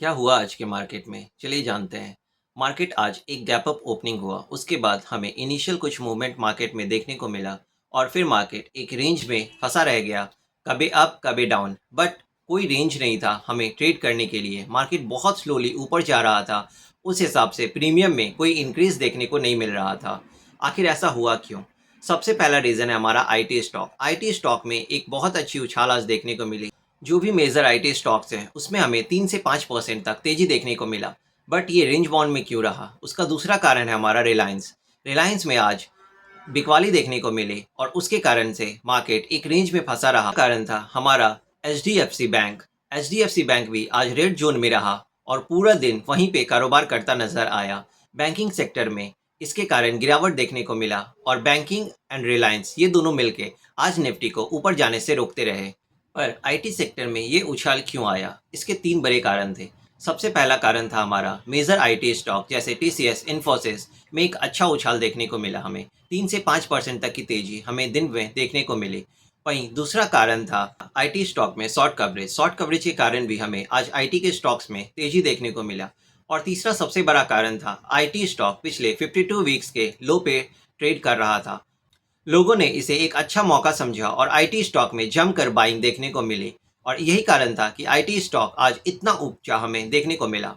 क्या हुआ आज के मार्केट में? चलिए जानते हैं। मार्केट आज एक गैप अप ओपनिंग हुआ, उसके बाद हमें इनिशियल कुछ मूवमेंट मार्केट में देखने को मिला और फिर मार्केट एक रेंज में फंसा रह गया, कभी अप कभी डाउन। बट कोई रेंज नहीं था हमें ट्रेड करने के लिए। मार्केट बहुत स्लोली ऊपर जा रहा था, उस हिसाब से प्रीमियम में कोई इंक्रीज देखने को नहीं मिल रहा था। आखिर ऐसा हुआ क्यों? सबसे पहला रीज़न है हमारा आईटी स्टॉक। आईटी स्टॉक में एक बहुत अच्छी उछाल आज देखने को मिली। जो भी मेजर आईटी स्टॉक्स हैं उसमें हमें 3 से 5% तक तेजी देखने को मिला। बट ये रेंज बाउंड में क्यों रहा? उसका दूसरा कारण है हमारा रिलायंस। रिलायंस में आज बिकवाली देखने को मिली और उसके कारण से मार्केट एक रेंज में फंसा रहा। कारण था हमारा H D F C bank भी आज रेड जोन में रहा और पूरा दिन वहीं पे कारोबार करता नजर आया। बैंकिंग सेक्टर में इसके कारण गिरावट देखने को मिला और बैंकिंग एंड रिलायंस ये दोनों मिलके आज निफ्टी को ऊपर जाने से रोकते रहे। पर आईटी सेक्टर में ये उछाल क्यों आया? इसके 3 बड़े कारण थे। सबसे पहला कारण था हमारा मेजर आईटी स्टॉक जैसे टीसीएस, इन्फोसिस में एक अच्छा उछाल देखने को मिला। हमें 3 से 5% तक की तेजी हमें दिन में देखने को मिली। वहीं दूसरा कारण था आईटी स्टॉक में शॉर्ट कवरेज। शॉर्ट कवरेज के कारण भी हमें आज आईटी के स्टॉक्स में तेजी देखने को मिला। और तीसरा सबसे बड़ा कारण था आईटी स्टॉक पिछले 52 वीक्स के लो पे ट्रेड कर रहा था। लोगों ने इसे एक अच्छा मौका समझा और आईटी स्टॉक में जमकर बाइंग देखने को मिली और यही कारण था कि आईटी स्टॉक आज इतना ऊंचा हमें देखने को मिला।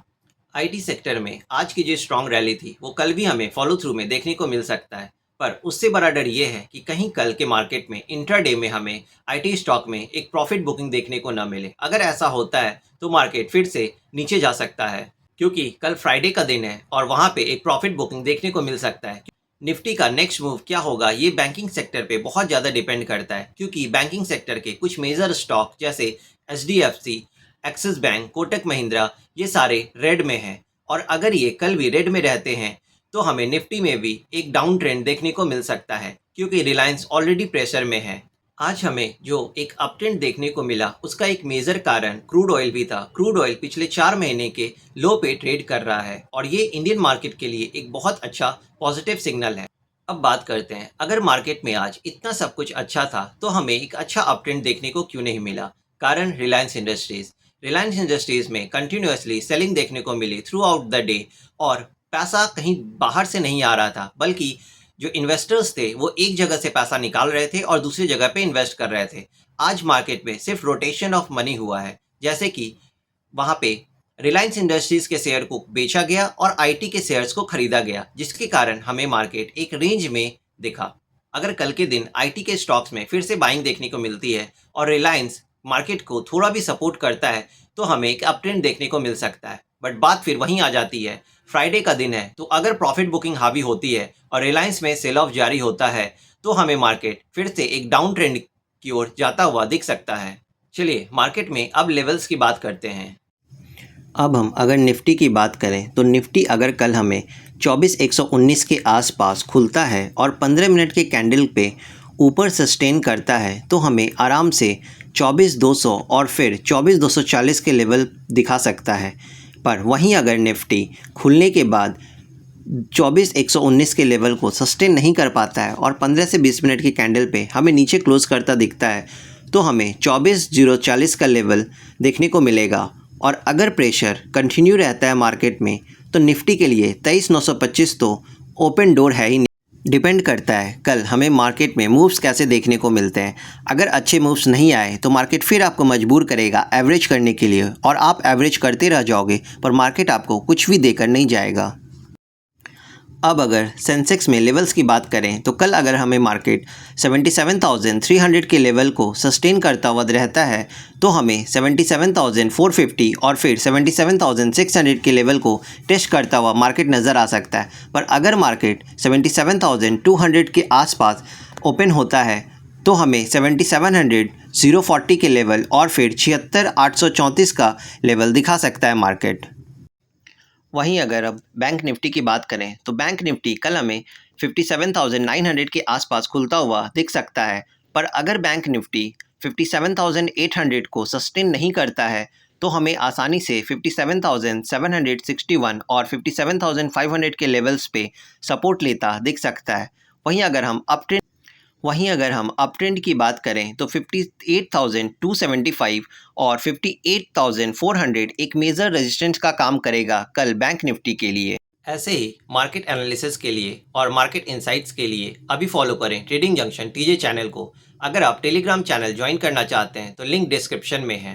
आईटी सेक्टर में आज की जो स्ट्रॉन्ग रैली थी वो कल भी हमें फॉलो थ्रू में देखने को मिल सकता है। पर उससे बड़ा डर ये है कि कहीं कल के मार्केट में इंट्राडे में हमें आईटी स्टॉक में एक प्रॉफिट बुकिंग देखने को न मिले। अगर ऐसा होता है तो मार्केट फिर से नीचे जा सकता है, क्योंकि कल फ्राइडे का दिन है और वहाँ पे एक प्रॉफिट बुकिंग देखने को मिल सकता है। निफ्टी का नेक्स्ट मूव क्या होगा ये बैंकिंग सेक्टर पे बहुत ज़्यादा डिपेंड करता है, क्योंकि बैंकिंग सेक्टर के कुछ मेजर स्टॉक जैसे HDFC, axis bank, Kotak Mahindra ये सारे रेड में हैं। और अगर ये कल भी रेड में रहते हैं तो हमें निफ्टी में भी एक डाउन ट्रेंड देखने को मिल सकता है, क्योंकि रिलायंस ऑलरेडी प्रेशर में है। आज हमें जो एक अपट्रेंड देखने को मिला उसका एक मेजर कारण क्रूड ऑयल भी था। क्रूड ऑयल पिछले 4 महीने के लो पे ट्रेड कर रहा है और ये इंडियन मार्केट के लिए एक बहुत अच्छा पॉजिटिव सिग्नल है। अब बात करते हैं, अगर मार्केट में आज इतना सब कुछ अच्छा था तो हमें एक अच्छा अपट्रेंड देखने को क्यों नहीं मिला? कारण रिलायंस इंडस्ट्रीज में कंटिन्यूअसली सेलिंग देखने को मिली थ्रू आउट द डे और पैसा कहीं बाहर से नहीं आ रहा था, बल्कि जो इन्वेस्टर्स थे वो एक जगह से पैसा निकाल रहे थे और दूसरी जगह पे इन्वेस्ट कर रहे थे। आज मार्केट में सिर्फ रोटेशन ऑफ मनी हुआ है, जैसे कि वहाँ पे रिलायंस इंडस्ट्रीज के शेयर को बेचा गया और आईटी के शेयर्स को खरीदा गया, जिसके कारण हमें मार्केट एक रेंज में दिखा। अगर कल के दिन आईटी के स्टॉक्स में फिर से बाइंग देखने को मिलती है और रिलायंस मार्केट को थोड़ा भी सपोर्ट करता है तो हमें एक अपट्रेंड देखने को मिल सकता है। बट बात फिर वहीं आ जाती है, फ्राइडे का दिन है तो अगर प्रॉफिट बुकिंग हावी होती है और रिलायंस में सेल ऑफ जारी होता है तो हमें मार्केट फिर से एक डाउन ट्रेंड की ओर जाता हुआ दिख सकता है। चलिए मार्केट में अब लेवल्स की बात करते हैं। अब हम अगर निफ्टी की बात करें तो निफ्टी अगर कल हमें 24,119 के आसपास खुलता है और 15 मिनट के कैंडल पे ऊपर सस्टेन करता है तो हमें आराम से 24,200 और फिर 24,240 के लेवल दिखा सकता है। पर वहीं अगर निफ्टी खुलने के बाद 24,119 के लेवल को सस्टेन नहीं कर पाता है और 15 से 20 मिनट के कैंडल पे हमें नीचे क्लोज करता दिखता है तो हमें 24,040 का लेवल देखने को मिलेगा। और अगर प्रेशर कंटिन्यू रहता है मार्केट में तो निफ्टी के लिए 23,925 तो ओपन डोर है ही नहीं। डिपेंड करता है कल हमें मार्केट में मूव्स कैसे देखने को मिलते हैं। अगर अच्छे मूव्स नहीं आए तो मार्केट फिर आपको मजबूर करेगा एवरेज करने के लिए और आप एवरेज करते रह जाओगे पर मार्केट आपको कुछ भी देकर नहीं जाएगा। अब अगर सेंसेक्स में लेवल्स की बात करें तो कल अगर हमें मार्केट 77,300 के लेवल को सस्टेन करता हुआ रहता है तो हमें 77,450 और फिर 77,600 के लेवल को टेस्ट करता हुआ मार्केट नज़र आ सकता है। पर अगर मार्केट 77,200 के आसपास ओपन होता है तो हमें 77,040 के लेवल और फिर 76,834 का लेवल दिखा सकता है मार्केट। वहीं अगर अब बैंक निफ्टी की बात करें तो बैंक निफ्टी कल हमें 57,900 के आसपास खुलता हुआ दिख सकता है। पर अगर बैंक निफ्टी 57,800 को सस्टेन नहीं करता है तो हमें आसानी से 57,761 और 57,500 के लेवल्स पे सपोर्ट लेता दिख सकता है। वहीं अगर हम अप ट्रेंड की बात करें तो 58,275 और 58,400 एक मेजर रेजिस्टेंस का काम करेगा कल बैंक निफ्टी के लिए। ऐसे ही मार्केट एनालिसिस के लिए और मार्केट इंसाइट्स के लिए अभी फॉलो करें ट्रेडिंग जंक्शन टीजे चैनल को। अगर आप टेलीग्राम चैनल ज्वाइन करना चाहते हैं तो लिंक डिस्क्रिप्शन में है।